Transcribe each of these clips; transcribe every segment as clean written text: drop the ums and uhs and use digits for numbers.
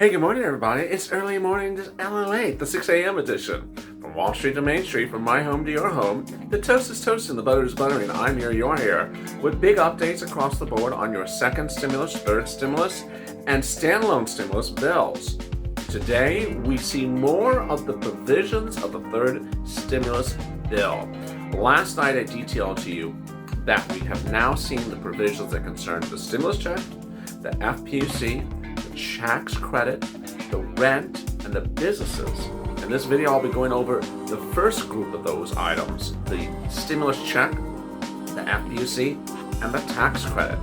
Hey, good morning, everybody. It's early mornings LATE, the 6 a.m. edition. From Wall Street to Main Street, from my home to your home, the toast is toasting, the butter is buttering. I'm here, you're here, with big updates across the board on your second stimulus, third stimulus, and standalone stimulus bills. Today, we see more of the provisions of the third stimulus bill. Last night, I detailed to you that we have now seen the provisions that concern the stimulus check, the FPUC, the tax credit, the rent, and the businesses. In this video, I'll be going over the first group of those items, the stimulus check, the FPUC, and the tax credit.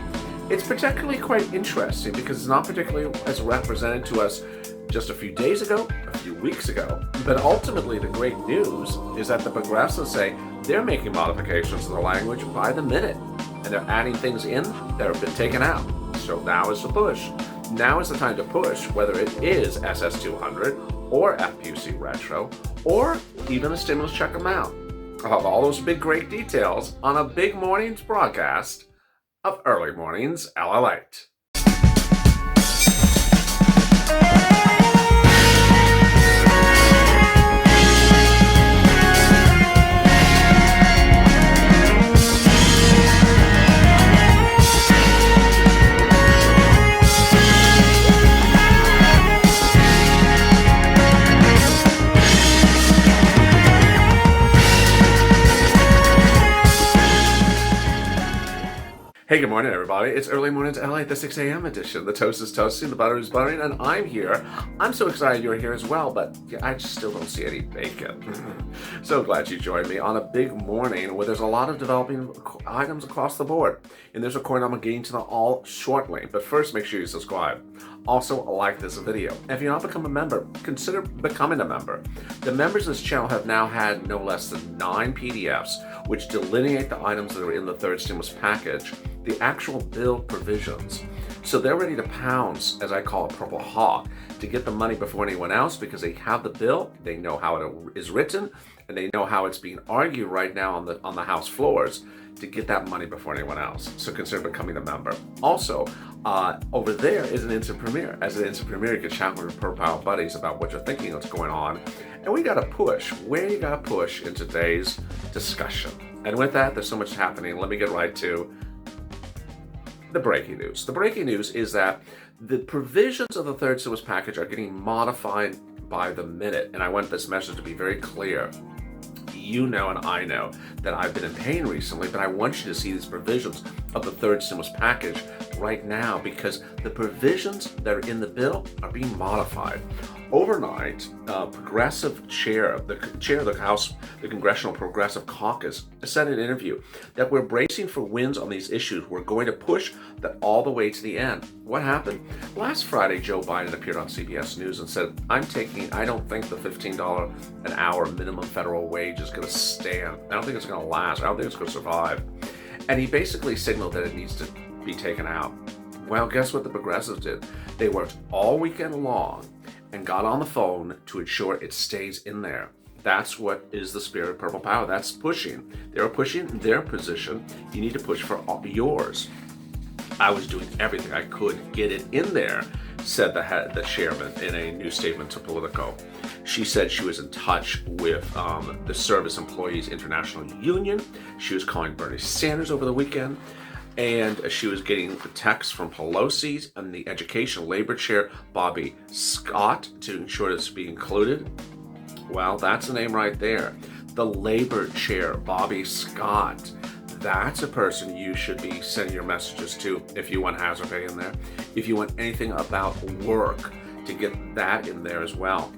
It's particularly quite interesting because it's not particularly as represented to us just a few days ago, a few weeks ago. But ultimately, the great news is that the progressives say they're making modifications to the language by the minute, and they're adding things in that have been taken out. So now is the push. Now is the time to push, whether it is SS200 or FPUC retro or even a stimulus check amount. I'll have all those big great details on a big morning's broadcast of Early Mornings LATE. Hey, good morning, everybody. It's Early Mornings LATE, the 6 a.m. edition. The toast is toasting, the butter is buttering, and I'm here. I'm so excited you're here as well, but I just still don't see any bacon. So glad you joined me on a big morning where there's a lot of developing items across the board. In this recording, I'm getting to them all shortly, but first make sure you subscribe. Also, like this video. And if you're not become a member, consider becoming a member. The members of this channel have now had no less than 9 PDFs, which delineate the items that are in the third stimulus package, the actual bill provisions. So they're ready to pounce, as I call it, purple hawk, to get the money before anyone else because they have the bill, they know how it is written, and they know how it's being argued right now on the House floors to get that money before anyone else. So consider becoming a member. Also, over there is an instant premiere. As an instant premiere, you can chat with your Purple Power buddies about what you're thinking, what's going on. And we got to push. Where you got to push in today's discussion. And with that, there's so much happening. Let me get right to the breaking news. The breaking news is that the provisions of the third stimulus package are getting modified by the minute. And I want this message to be very clear. You know and I know that I've been in pain recently, but I want you to see these provisions of the third stimulus package right now because the provisions that are in the bill are being modified. Overnight, progressive chair, the chair of the House, the Congressional Progressive Caucus, said in an interview that we're bracing for wins on these issues. We're going to push that all the way to the end. What happened? Last Friday, Joe Biden appeared on CBS News and said, I don't think the $15 an hour minimum federal wage is going to stand. I don't think it's going to last. I don't think it's going to survive. And he basically signaled that it needs to be taken out. Well, guess what the progressives did? They worked all weekend long and got on the phone to ensure it stays in there. That's what is the spirit of Purple Power. That's pushing. They're pushing their position. You need to push for yours. I was doing everything I could to get it in there, said the chairman in a new statement to Politico. She said she was in touch with the Service Employees International Union. She was calling Bernie Sanders over the weekend. And she was getting the text from Pelosi's and the Education Labor Chair, Bobby Scott, to ensure it's being included. Well, that's the name right there. The Labor Chair, Bobby Scott. That's a person you should be sending your messages to if you want hazard pay in there. If you want anything about work, to get that in there as well.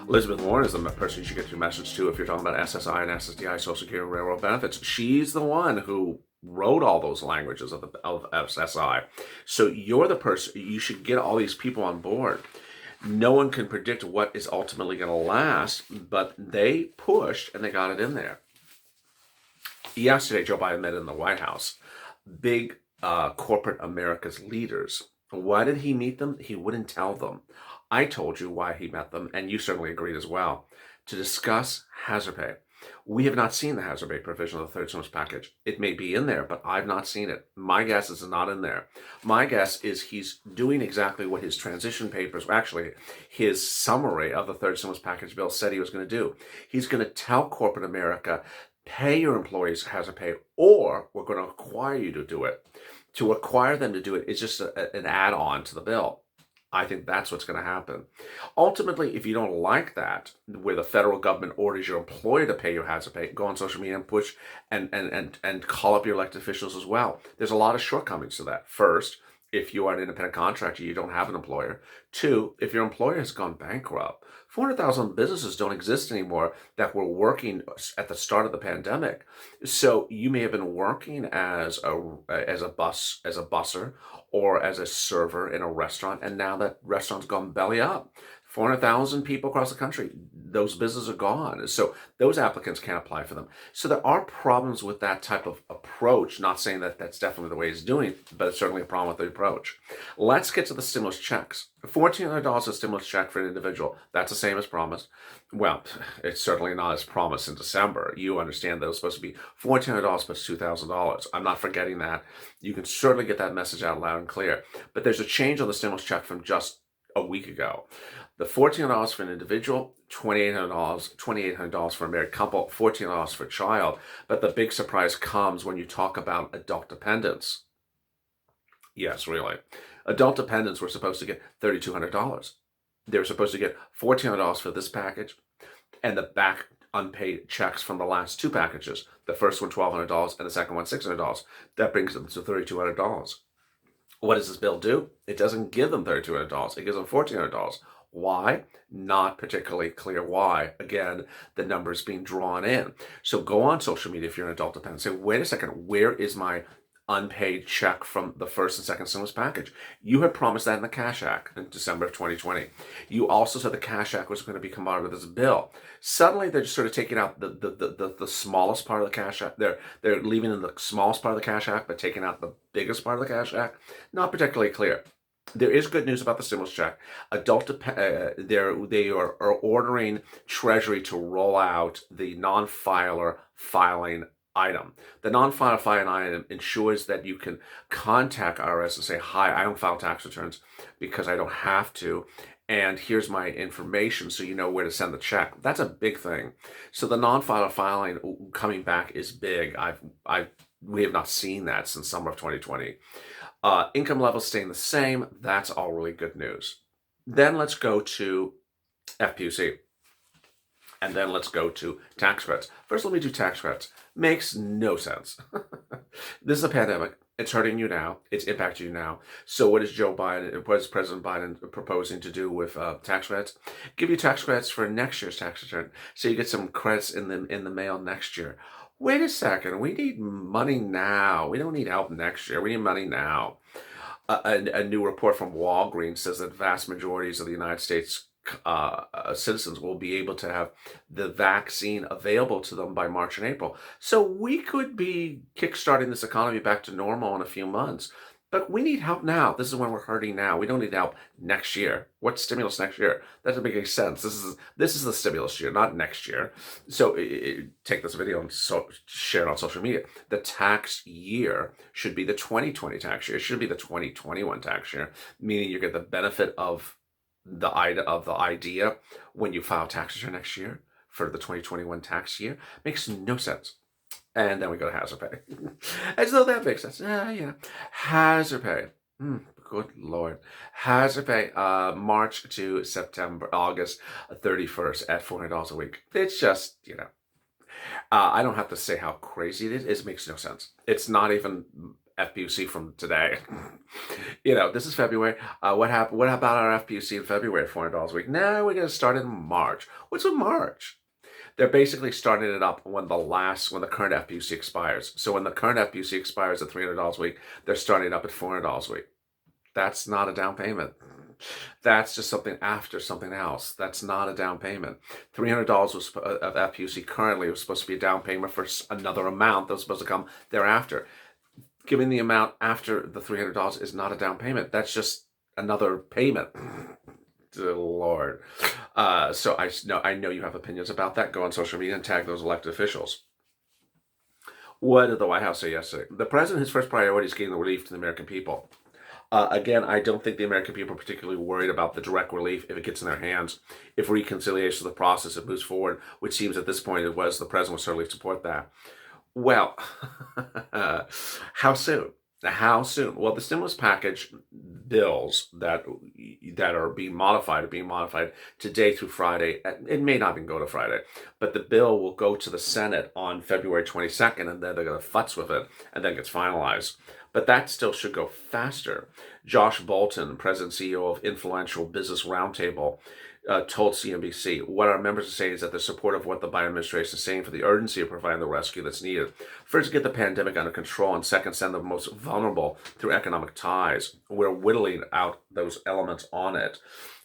Elizabeth Warren is the person you should get your message to if you're talking about SSI and SSDI, Social Security and Railroad benefits. She's the one who wrote all those languages of SSI. So you're the person, you should get all these people on board. No one can predict what is ultimately going to last, but they pushed and they got it in there. Yesterday, Joe Biden met in the White House. Big corporate America's leaders. Why did he meet them? He wouldn't tell them. I told you why he met them, and you certainly agreed as well, to discuss hazard pay. We have not seen the hazard pay provision of the third stimulus package. It may be in there, but I've not seen it. My guess is it's not in there. My guess is he's doing exactly what his transition papers, actually his summary of the third stimulus package bill said he was going to do. He's going to tell corporate America, pay your employees hazard pay, or we're going to require you to do it. To require them to do it is just an add-on to the bill. I think that's what's going to happen. Ultimately, if you don't like that, where the federal government orders your employer to pay your hazard pay, go on social media and push and call up your elected officials as well. There's a lot of shortcomings to that. First, if you are an independent contractor, you don't have an employer. Two, if your employer has gone bankrupt, 400,000 businesses don't exist anymore that were working at the start of the pandemic. So you may have been working as a busser or as a server in a restaurant, and now that restaurant's gone belly up. 400,000 people across the country, those businesses are gone. So those applicants can't apply for them. So there are problems with that type of approach. Not saying that that's definitely the way he's doing, but it's certainly a problem with the approach. Let's get to the stimulus checks. $1,400 a stimulus check for an individual. That's the same as promised. Well, it's certainly not as promised in December. You understand that it was supposed to be $1,400 plus $2,000. I'm not forgetting that. You can certainly get that message out loud and clear. But there's a change on the stimulus check from just a week ago. The $1,400 for an individual, $2,800 for a married couple, $1,400 for a child. But the big surprise comes when you talk about adult dependents. Yes, really. Adult dependents were supposed to get $3,200. They were supposed to get $1,400 for this package and the back unpaid checks from the last two packages. The first one, $1,200, and the second one, $600. That brings them to $3,200. What does this bill do? It doesn't give them $3,200. It gives them $1,400. Why? Not particularly clear why. Again, the numbers being drawn in. So go on social media if you're an adult dependent. Say, wait a second, where is my unpaid check from the first and second stimulus package? You had promised that in the Cash Act in December of 2020. You also said the Cash Act was going to become part of this bill. Suddenly, they're just sort of taking out the smallest part of the Cash Act. They're leaving in the smallest part of the Cash Act, but taking out the biggest part of the Cash Act. Not particularly clear. There is good news about the stimulus check. They are ordering Treasury to roll out the non-filer filing item. The non-filer filing item ensures that you can contact IRS and say, hi, I don't file tax returns because I don't have to, and here's my information so you know where to send the check. That's a big thing. So the non-filer filing coming back is big. We have not seen that since summer of 2020. Income levels staying the same. That's all really good news. Then let's go to FPUC. And then let's go to tax credits. First, let me do tax credits. Makes no sense. This is a pandemic. It's hurting you now. It's impacting you now. So what is President Biden proposing to do with tax credits? Give you tax credits for next year's tax return. So you get some credits in the mail next year. Wait a second. We need money now. We don't need help next year. We need money now. A new report from Walgreens says that vast majorities of the United States citizens will be able to have the vaccine available to them by March and April. So we could be kickstarting this economy back to normal in a few months. But we need help now. This is when we're hurting now. We don't need help next year. What stimulus next year? That doesn't make any sense. This is the stimulus year, not next year. So take this video and share it on social media. The tax year should be the 2020 tax year. It should be the 2021 tax year, meaning you get the benefit of the idea when you file tax return next year for the 2021 tax year. Makes no sense. And then we go to hazard pay. As though that makes sense. Hazard pay. Good Lord. Hazard pay, March to August 31st at $400 a week. It's just, I don't have to say how crazy it is. It makes no sense. It's not even FPUC from today. This is February. What about our FPUC in February at $400 a week? Now we're going to start in March. What's with March? They're basically starting it up when the current FPUC expires. So when the current FPUC expires at $300 a week, they're starting it up at $400 a week. That's not a down payment. That's just something after something else. That's not a down payment. $300 of FPUC currently was supposed to be a down payment for another amount that was supposed to come thereafter. Giving the amount after the $300 is not a down payment. That's just another payment. Dear Lord. So I know you have opinions about that. Go on social media and tag those elected officials. What did the White House say yesterday? The president, his first priority is getting the relief to the American people. Again, I don't think the American people are particularly worried about the direct relief if it gets in their hands. If reconciliation is the process, it moves forward, which seems at this point it was, the president will certainly support that. Well, how soon? How soon? Well, the stimulus package bills that are being modified today through Friday. It may not even go to Friday, but the bill will go to the Senate on February 22nd, and then they're going to futz with it, and then it gets finalized. But that still should go faster. Josh Bolton, President and CEO of Influential Business Roundtable, told CNBC, what our members are saying is that they're supportive of what the Biden administration is saying for the urgency of providing the rescue that's needed. First, get the pandemic under control, and second, send the most vulnerable through economic ties. We're whittling out those elements on it.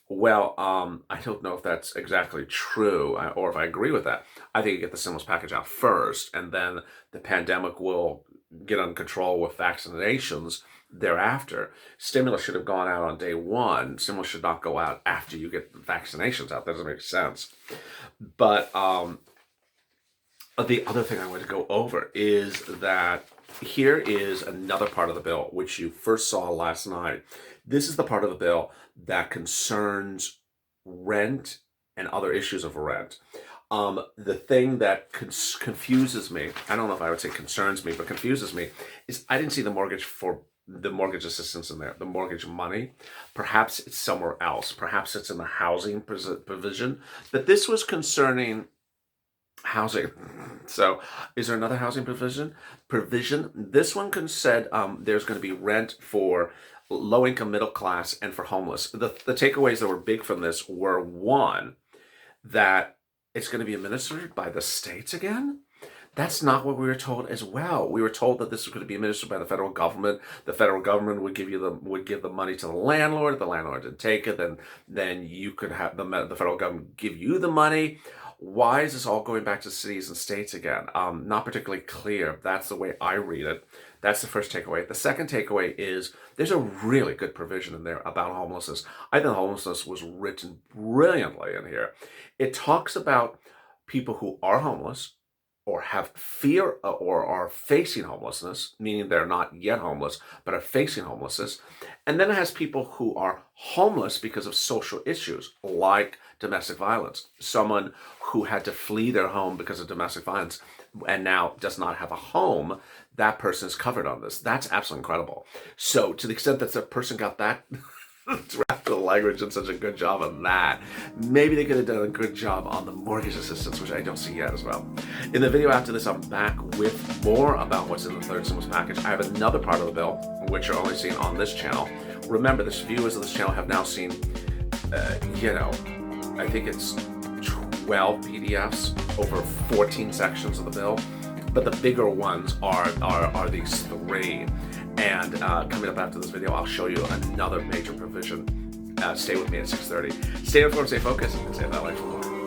Well, I don't know if that's exactly true or if I agree with that. I think you get the stimulus package out first, and then the pandemic will get under control with vaccinations thereafter. Stimulus should have gone out on day one. Stimulus should not go out after you get the vaccinations out. That doesn't make sense. But the other thing I want to go over is that here is another part of the bill, which you first saw last night. This is the part of the bill that concerns rent and other issues of rent. The thing that confuses me, I don't know if I would say concerns me, but confuses me, is I didn't see the mortgage assistance in there, the mortgage money. Perhaps it's somewhere else. Perhaps it's in the housing provision. But this was concerning housing. So is there another housing provision? This one said there's going to be rent for low-income, middle class, and for homeless. The takeaways that were big from this were, one, that it's going to be administered by the states again. That's not what we were told as well. We were told that this was going to be administered by the federal government. The federal government would give the money to the landlord. If the landlord didn't take it, then you could have the federal government give you the money. Why is this all going back to cities and states again? Not particularly clear. That's the way I read it. That's the first takeaway. The second takeaway is there's a really good provision in there about homelessness. I think homelessness was written brilliantly in here. It talks about people who are homeless or have fear or are facing homelessness, meaning they're not yet homeless, but are facing homelessness. And then it has people who are homeless because of social issues like domestic violence. Someone who had to flee their home because of domestic violence and now does not have a home, that person is covered on this. That's absolutely incredible. So to the extent that the person got that drafted the language and such a good job on that, maybe they could have done a good job on the mortgage assistance, which I don't see yet as well. In the video after this, I'm back with more about what's in the third stimulus package. I have another part of the bill, which you're only seeing on this channel. Remember, the viewers of this channel have now seen, I think it's 12 PDFs over 14 sections of the bill, but the bigger ones are these three. And coming up after this video, I'll show you another major provision. Stay with me at 6:30. Stay informed, stay focused, and stay that life for more.